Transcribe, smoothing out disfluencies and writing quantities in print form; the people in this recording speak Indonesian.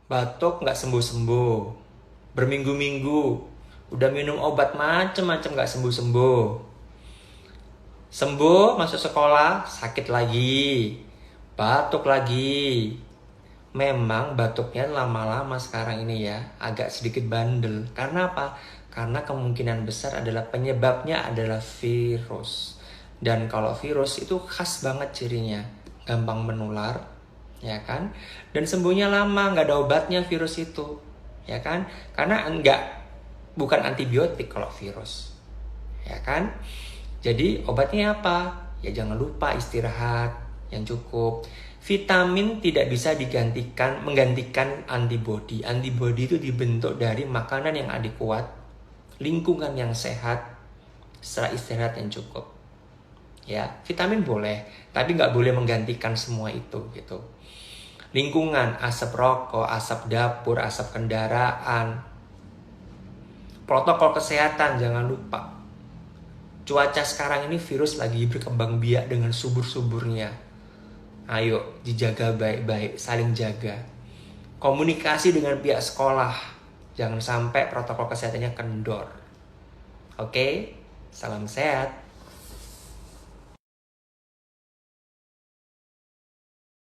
batuk nggak sembuh-sembuh, berminggu-minggu, udah minum obat macem-macem nggak sembuh-sembuh. Sembuh, masuk sekolah, sakit lagi, batuk lagi. Memang batuknya lama-lama sekarang ini ya, agak sedikit bandel. Karena apa? Karena kemungkinan besar adalah penyebabnya adalah virus. Dan kalau virus itu khas banget cirinya, gampang menular, ya kan? Dan sembuhnya lama, nggak ada obatnya virus itu, ya kan? Karena bukan antibiotik kalau virus, ya kan? Jadi obatnya apa? Ya jangan lupa istirahat yang cukup. Vitamin tidak bisa menggantikan antibodi. Antibodi itu dibentuk dari makanan yang adekuat, lingkungan yang sehat, setelah istirahat yang cukup. Ya, vitamin boleh, tapi nggak boleh menggantikan semua itu gitu. Lingkungan, asap rokok, asap dapur, asap kendaraan, protokol kesehatan jangan lupa. Cuaca sekarang ini virus lagi berkembang biak dengan subur-suburnya. Ayo dijaga baik-baik, saling jaga. Komunikasi dengan pihak sekolah. Jangan sampai protokol kesehatannya kendor. Oke? Salam sehat.